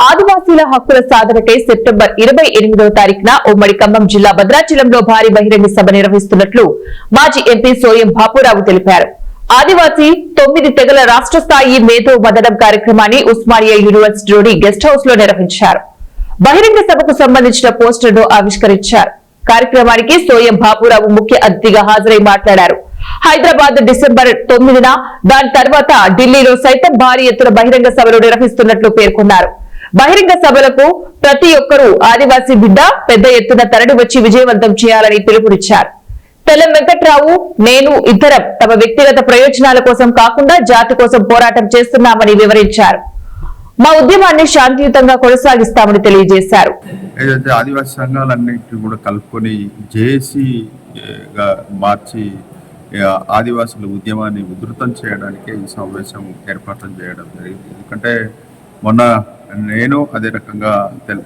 ఆదివాసీల హక్కుల సాధనకై సెప్టెంబర్ 28వ తారీఖున ఉమ్మడి ఖమ్మం జిల్లా భద్రాచలంలో భారీ బహిరంగ సభ నిర్వహిస్తున్నట్లు మాజీ ఎంపీ సోయం బాపురావు తెలిపారు. ఆదివాసీ 9 తెగల రాష్ట్ర స్థాయి మేధో మదనం కార్యక్రమాన్ని ఉస్మానియా యూనివర్సిటీలోని గెస్ట్ హౌస్ లో నిర్వహించారు. బహిరంగ సభకు సంబంధించిన పోస్టర్ను ఆవిష్కరించారు. కార్యక్రమానికి సోయం బాపురావు ముఖ్య అతిథిగా హాజరై మాట్లాడారు. హైదరాబాద్ డిసెంబర్ 9న దాని తర్వాత ఢిల్లీలో సైతం భారీ ఎత్తున బహిరంగ సభలు నిర్వహిస్తున్నట్లు పేర్కొన్నారు. బహిరంగ సభలకు ప్రతి ఒక్కరూ ఆదివాసీ బిడ్డ పెద్ద ఎత్తున తరలి వచ్చి విజయవంతం చేయాలని పిలుపునిచ్చారు. తెల్లం వెంకట్రావు, నేను ఇద్దరం తమ వ్యక్తిగత ప్రయోజనాల కోసం కాకుండా జాతి కోసం పోరాటం చేస్తున్నామని వివరించారు. మా ఉద్యమాన్ని శాంతియుతంగా కొనసాగిస్తామని తెలియజేశారు. ఏదైతే ఆదివాసీ సంఘాలన్నింటినీ కూడా కలుపుకొని జేఏసీగా మార్చి ఆదివాసుల ఉద్యమాన్ని ఉధృతం చేయడానికే ఈ సమావేశం ఏర్పాట్లు చేయడం జరిగింది. ఎందుకంటే మొన్న నేను అదే రకంగా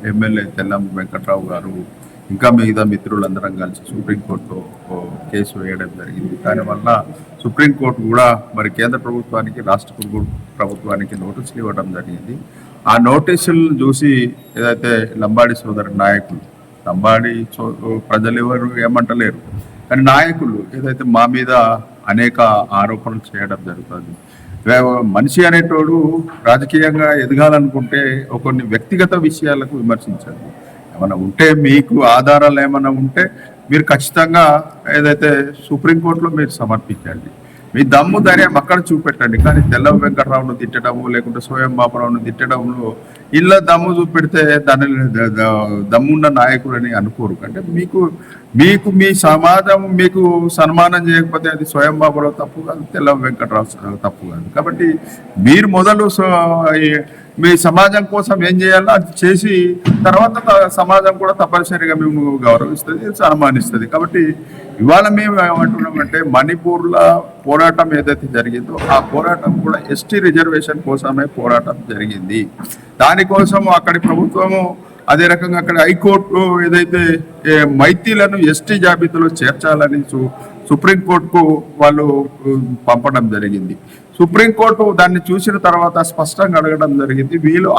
ఎమ్మెల్యే తెల్లం వెంకట్రావు గారు ఇంకా మిగతా మిత్రులందరం కలిసి సుప్రీంకోర్టులో కేసు వేయడం జరిగింది. దానివల్ల సుప్రీంకోర్టు కూడా మరి కేంద్ర ప్రభుత్వానికి రాష్ట్ర ప్రభుత్వానికి నోటీసులు ఇవ్వడం జరిగింది. ఆ నోటీసులను చూసి ఏదైతే లంబాడి సోదరు నాయకులు, లంబాడి ప్రజలు ఎవరు ఏమంటలేరు, కానీ నాయకులు ఏదైతే మా మీద అనేక ఆరోపణలు చేయడం జరుగుతుంది. మనిషి అనేటోడు రాజకీయంగా ఎదగాలనుకుంటే కొన్ని వ్యక్తిగత విషయాలకు విమర్శించండి. ఏమైనా ఉంటే మీకు ఆధారాలు ఏమైనా ఉంటే మీరు ఖచ్చితంగా ఏదైతే సుప్రీంకోర్టులో మీరు సమర్పించండి. మీ దమ్ము ధైర్యం అక్కడ చూపెట్టండి. కానీ తెల్లం వెంకటరావును తిట్టడము లేకుంటే సోయం బాపురావును తిట్టడంలో ఇళ్ళ దమ్ము చూపెడితే దాని దమ్మున్న నాయకులని అనుకోరు. అంటే మీకు మీ సమాజం మీకు సన్మానం చేయకపోతే అది స్వయం బాపురావు తప్పు కాదు, తెల్లం వెంకటరావు తప్పు కాదు. కాబట్టి మీరు మొదలు మీ సమాజం కోసం ఏం చేయాలో అది చేసి తర్వాత సమాజం కూడా తప్పనిసరిగా మేము గౌరవిస్తుంది, సన్మానిస్తుంది. కాబట్టి ఇవాళ మేము ఏమంటున్నామంటే మణిపూర్లో పోరాటం ఏదైతే జరిగిందో ఆ పోరాటం కూడా ఎస్టీ రిజర్వేషన్ కోసమే పోరాటం జరిగింది. దానికోసం అక్కడి ప్రభుత్వము అదే రకంగా అక్కడ హైకోర్టు ఏదైతే మైతీలను ఎస్టీ జాబితాలో చేర్చాలని సుప్రీంకోర్టుకు వాళ్ళు పంపడం జరిగింది. సుప్రీంకోర్టు దాన్ని చూసిన తర్వాత స్పష్టంగా అడగడం జరిగింది, వీళ్ళు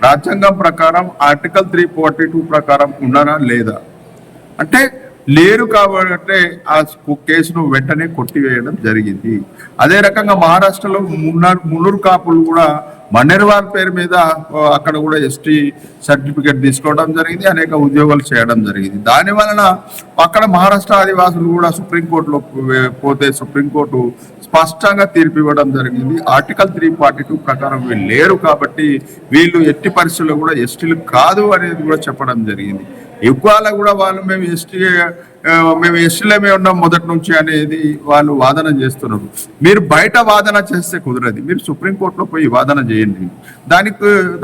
రాజ్యాంగం ప్రకారం ఆర్టికల్ 342 ప్రకారం ఉన్నారా లేదా అంటే లేరు. కాబట్టి ఆ కేసును వెంటనే కొట్టివేయడం జరిగింది. అదే రకంగా మహారాష్ట్రలో మున్నూరు కాపులు కూడా మన్నెర్వాల్ పేరు మీద అక్కడ కూడా ఎస్టీ సర్టిఫికేట్ తీసుకోవడం జరిగింది, అనేక ఉద్యోగాలు చేయడం జరిగింది. దాని వలన అక్కడ మహారాష్ట్ర ఆదివాసులు కూడా సుప్రీంకోర్టులో పోతే సుప్రీంకోర్టు స్పష్టంగా తీర్పు ఇవ్వడం జరిగింది. ఆర్టికల్ 342 ప్రకారం వీళ్ళు లేరు కాబట్టి వీళ్ళు ఎట్టి పరిస్థితుల్లో కూడా ఎస్టీలు కాదు అనేది కూడా చెప్పడం జరిగింది. ఎక్కువగా కూడా వాళ్ళు మేము ఎస్టీలమే ఉన్నాం మొదటి నుంచి అనేది వాళ్ళు వాదన చేస్తున్నారు. మీరు బయట వాదన చేస్తే కుదరదు, మీరు సుప్రీంకోర్టులో పోయి వాదన చేయండి.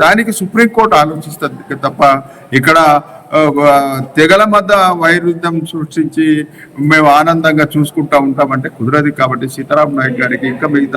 దానికి సుప్రీంకోర్టు ఆలోచిస్తుంది తప్ప ఇక్కడ తెగల మధ్య వైరుధ్యం సృష్టించి మేము ఆనందంగా చూసుకుంటా ఉంటామంటే కుదరదు. కాబట్టి సీతారాం నాయక్ గారికి ఇంకా మిగతా